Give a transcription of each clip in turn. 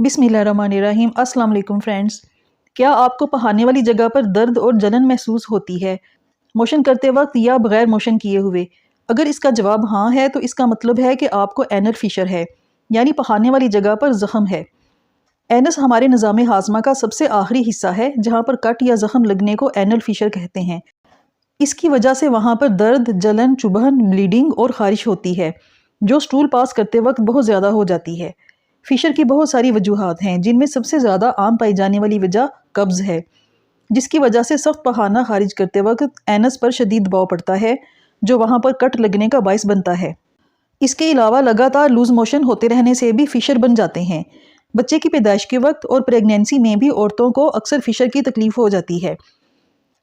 बिस्मिल्लाहिर्रहमानिर्रहीम। अस्सलाम वालेकुम फ्रेंड्स। क्या आपको पहाने वाली जगह पर दर्द और जलन महसूस होती है, मोशन करते वक्त या बगैर मोशन किए हुए? अगर इसका जवाब हाँ है तो इसका मतलब है कि आपको एनल फिशर है, यानी पहाने वाली जगह पर जख्म है। एनस हमारे निज़ाम हाजमा का सबसे आखिरी हिस्सा है जहाँ पर कट या जख्म लगने को एनल फिशर कहते हैं। इसकी वजह से वहाँ पर दर्द, जलन, चुभन, ब्लीडिंग और खारिश होती है, जो स्टूल पास करते वक्त बहुत ज़्यादा हो जाती है। फिशर की बहुत सारी वजूहात हैं, जिनमें सबसे ज़्यादा आम पाई जाने वाली वजह कब्ज़ है, जिसकी वजह से सख्त पखाना खारिज करते वक्त एनस पर शदीद दबाव पड़ता है, जो वहाँ पर कट लगने का बायस बनता है। इसके अलावा लगातार लूज मोशन होते रहने से भी फिशर बन जाते हैं। बच्चे की पैदाइश के वक्त और प्रेगनेंसी में भी औरतों को अक्सर फिशर की तकलीफ हो जाती है।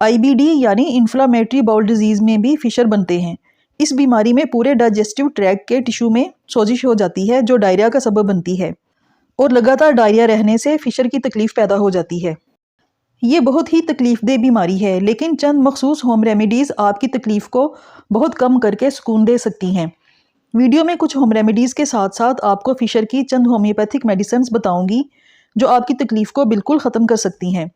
IBD यानी इन्फ्लामेटरी बाउल डिजीज़ में भी फिशर बनते हैं। इस बीमारी में पूरे डाइजेस्टिव ट्रैक्ट के टिश्यू में सोजिश हो जाती है, जो डायरिया का सबब बनती है, और लगातार डायरिया रहने से फिशर की तकलीफ पैदा हो जाती है। ये बहुत ही तकलीफदेह बीमारी है, लेकिन चंद मखसूस होम रेमेडीज़ आपकी तकलीफ को बहुत कम करके सुकून दे सकती हैं। वीडियो में कुछ होम रेमेडीज़ के साथ साथ आपको फिशर की चंद होम्योपैथिक मेडिसिन बताऊंगी, जो आपकी तकलीफ को बिल्कुल ख़त्म कर सकती हैं।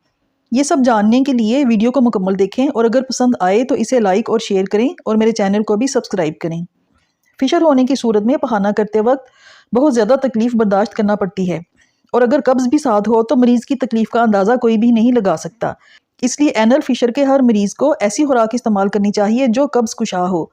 ये सब जानने के लिए वीडियो को मुकम्मल देखें, और अगर पसंद आए तो इसे लाइक और शेयर करें, और मेरे चैनल को भी सब्सक्राइब करें। फिशर होने की सूरत में पखाना करते वक्त बहुत ज़्यादा तकलीफ बर्दाश्त करना पड़ती है, और अगर कब्ज़ भी साथ हो तो मरीज़ की तकलीफ का अंदाज़ा कोई भी नहीं लगा सकता। इसलिए एनल फिशर के हर मरीज़ को ऐसी खुराक इस्तेमाल करनी चाहिए जो कब्ज़ कुशा हो।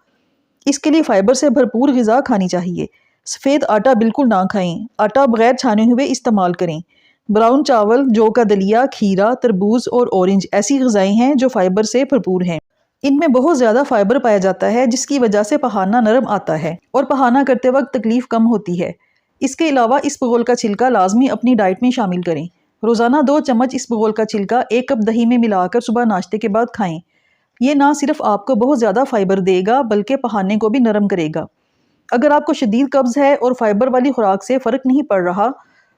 इसके लिए फाइबर से भरपूर ग़िज़ा खानी चाहिए। सफ़ेद आटा बिल्कुल ना खाएं, आटा बगैर छाने हुए इस्तेमाल करें। ब्राउन चावल, जौ का दलिया, खीरा, तरबूज और ऑरेंज ऐसी ग़िज़ाएँ हैं जो फाइबर से भरपूर हैं। इनमें बहुत ज़्यादा फाइबर पाया जाता है, जिसकी वजह से पहाना नरम आता है और पहाना करते वक्त तकलीफ कम होती है। इसके अलावा इसबगोल का छिलका लाजमी अपनी डाइट में शामिल करें। रोज़ाना 2 चम्मच इसबगोल का छिलका 1 कप दही में मिलाकर सुबह नाश्ते के बाद खाएं। ये ना सिर्फ आपको बहुत ज़्यादा फाइबर देगा, बल्कि पहाने को भी नरम करेगा। अगर आपको शदीद कब्ज़ है और फाइबर वाली खुराक से फ़र्क नहीं पड़ रहा,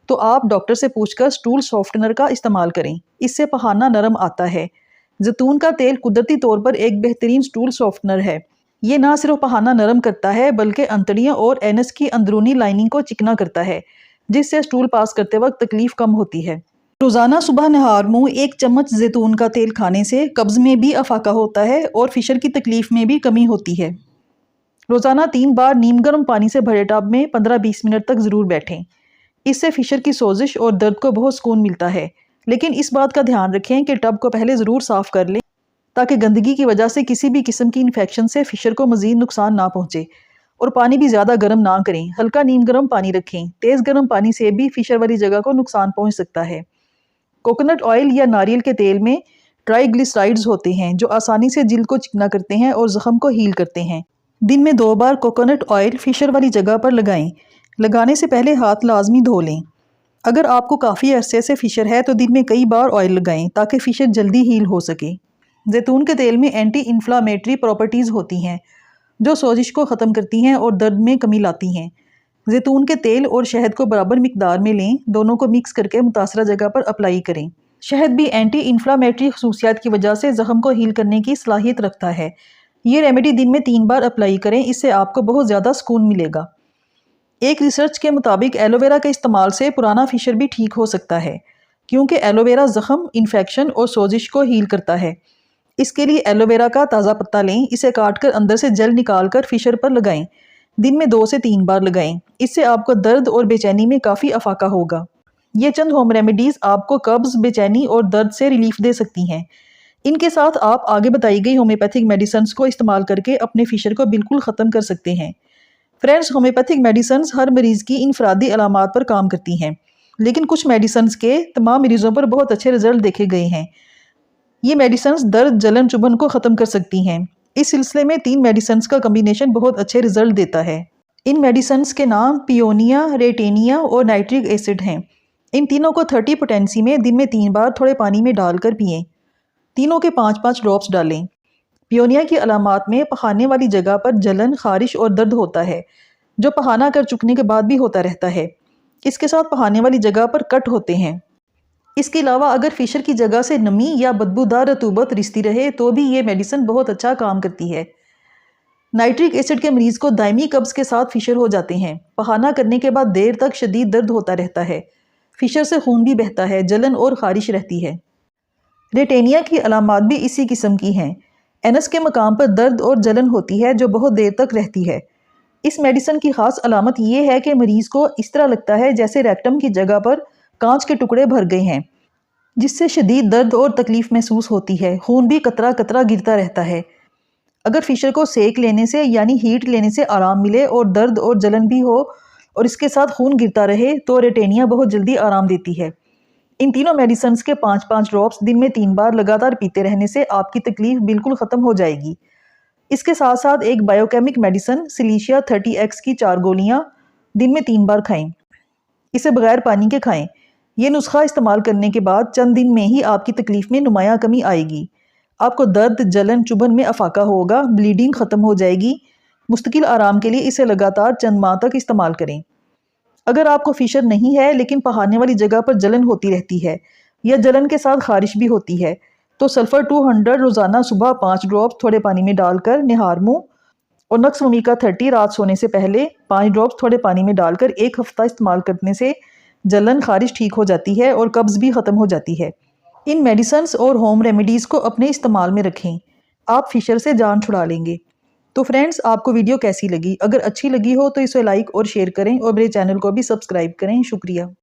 तो आप डॉक्टर से पूछकर स्टूल सॉफ्टनर का इस्तेमाल करें। इससे पहाना नरम आता है। जैतून का तेल कुदरती तौर पर एक बेहतरीन स्टूल सॉफ्टनर है। ये ना सिर्फ पहाना नरम करता है, बल्कि अंतड़ियों और एनस की अंदरूनी लाइनिंग को चिकना करता है, जिससे स्टूल पास करते वक्त तकलीफ कम होती है। रोज़ाना सुबह नहार मुँह 1 चम्मच जैतून का तेल खाने से कब्ज़ में भी अफाका होता है और फिशर की तकलीफ में भी कमी होती है। रोज़ाना 3 बार नीम गर्म पानी से भरे टब में 15-20 मिनट तक ज़रूर बैठें। इससे फिशर की सोजिश और दर्द को बहुत सुकून मिलता है, लेकिन इस बात का ध्यान रखें कि टब को पहले ज़रूर साफ़ कर लें, ताकि गंदगी की वजह से किसी भी किस्म की इन्फेक्शन से फिशर को मज़ीद नुकसान ना पहुँचे। और पानी भी ज़्यादा गर्म ना करें, हल्का नीम गर्म पानी रखें। तेज़ गर्म पानी से भी फिशर वाली जगह को नुकसान पहुँच सकता है। कोकोनट ऑयल या नारियल के तेल में ट्राइग्लिसराइड्स होते हैं, जो आसानी से जिल्द को चिकना करते हैं और ज़ख्म को हील करते हैं। दिन में 2 बार कोकोनट ऑयल फिशर वाली जगह पर लगाएं। लगाने से पहले हाथ लाजमी धो लें। अगर आपको काफ़ी अरसे से फिशर है तो दिन में कई बार ऑयल लगाएं, ताकि फिशर जल्दी हील हो सके। जैतून के तेल में एंटी इन्फ्लामेटरी प्रॉपर्टीज़ होती हैं, जो सोजिश को ख़त्म करती हैं और दर्द में कमी लाती हैं। जैतून के तेल और शहद को बराबर मिकदार में लें, दोनों को मिक्स करके मुतासरा जगह पर अप्लाई करें। शहद भी एंटी इन्फ्लामेटरी खसूसियात की वजह से ज़ख्म को हील करने की सलाहियत रखता है। ये रेमेडी दिन में 3 बार अप्लाई करें, इससे आपको बहुत ज़्यादा सुकून मिलेगा। एक रिसर्च के मुताबिक एलोवेरा के इस्तेमाल से पुराना फिशर भी ठीक हो सकता है, क्योंकि एलोवेरा ज़ख्म, इन्फेक्शन और सोजिश को हील करता है। इसके लिए एलोवेरा का ताज़ा पत्ता लें, इसे काटकर अंदर से जल निकालकर फिशर पर लगाएं। दिन में 2 से 3 बार लगाएं। इससे आपको दर्द और बेचैनी में काफ़ी अफाका होगा। ये चंद होम रेमेडीज़ आपको कब्ज़, बेचैनी और दर्द से रिलीफ दे सकती हैं। इनके साथ आप आगे बताई गई होम्योपैथिक मेडिसिन को इस्तेमाल करके अपने फिशर को बिल्कुल ख़त्म कर सकते हैं। फ्रेंड्स, होम्योपैथिक मेडिसिन हर मरीज़ की इनफरादी अलामात पर काम करती हैं, लेकिन कुछ मेडिसिन के तमाम मरीज़ों पर बहुत अच्छे रिजल्ट देखे गए हैं। ये मेडिसिन दर्द, जलन, चुभन को ख़त्म कर सकती हैं। इस सिलसिले में 3 मेडिसिन का कम्बिनेशन बहुत अच्छे रिजल्ट देता है। इन मेडिसिन के नाम पियोनिया, रेटेनिया और नाइट्रिक एसिड हैं। इन तीनों को 30 पोटेंसी में दिन में 3 बार थोड़े पानी में डालकर पिएं। तीनों के 5-5 ड्रॉप्स डालें। पियोनिया की अलामात में पखाने वाली जगह पर जलन, खारिश और दर्द होता है, जो पखाना कर चुकने के बाद भी होता रहता है। इसके साथ पखाने वाली जगह पर कट होते हैं। इसके अलावा अगर फिशर की जगह से नमी या बदबूदार रतूबत रिश्ती रहे तो भी ये मेडिसिन बहुत अच्छा काम करती है। नाइट्रिक एसिड के मरीज़ को दायमी कब्ज़ के साथ फिशर हो जाते हैं। पखाना करने के बाद देर तक शदीद दर्द होता रहता है। فشر سے خون بھی بہتا ہے، جلن اور خارش رہتی ہے۔ ریٹینیا کی علامات بھی اسی قسم کی ہیں۔ اینس کے مقام پر درد اور جلن ہوتی ہے جو بہت دیر تک رہتی ہے۔ اس میڈیسن کی خاص علامت یہ ہے کہ مریض کو اس طرح لگتا ہے جیسے ریکٹم کی جگہ پر کانچ کے ٹکڑے بھر گئے ہیں، جس سے شدید درد اور تکلیف محسوس ہوتی ہے۔ خون بھی قطرہ قطرہ گرتا رہتا ہے۔ اگر فشر کو سیک لینے سے یعنی ہیٹ لینے سے آرام ملے اور درد اور جلن بھی ہو اور اس کے ساتھ خون گرتا رہے تو ریٹینیا بہت جلدی آرام دیتی ہے۔ ان تینوں میڈیسنز کے 5 ڈراپس دن میں 3 بار لگاتار پیتے رہنے سے آپ کی تکلیف بالکل ختم ہو جائے گی۔ اس کے ساتھ ساتھ ایک بائیوکیمک میڈیسن سلیشیا 30X کی 4 گولیاں دن میں 3 بار کھائیں۔ اسے بغیر پانی کے کھائیں۔ یہ نسخہ استعمال کرنے کے بعد چند دن میں ہی آپ کی تکلیف میں نمایاں کمی آئے گی۔ آپ کو درد، جلن، چبھن میں افاقہ ہوگا، بلیڈنگ ختم ہو جائے گی۔ مستقل آرام کے لیے اسے لگاتار چند ماہ تک استعمال کریں۔ اگر آپ کو فشر نہیں ہے لیکن پہاڑنے والی جگہ پر جلن ہوتی رہتی ہے یا جلن کے ساتھ خارش بھی ہوتی ہے تو سلفر 200 روزانہ صبح 5 ڈراپس تھوڑے پانی میں ڈال کر نہار منہ، اور نقص ومیکا 30 رات سونے سے پہلے 5 ڈراپس تھوڑے پانی میں ڈال کر 1 ہفتہ استعمال کرنے سے جلن خارش ٹھیک ہو جاتی ہے اور قبض بھی ختم ہو جاتی ہے۔ ان میڈیسنز اور ہوم ریمیڈیز کو اپنے استعمال میں رکھیں، آپ فشر سے جان چھڑا لیں گے۔ تو فرینڈز، آپ کو ویڈیو کیسی لگی؟ اگر اچھی لگی ہو تو اسے لائک اور شیئر کریں اور میرے چینل کو بھی سبسکرائب کریں۔ شکریہ۔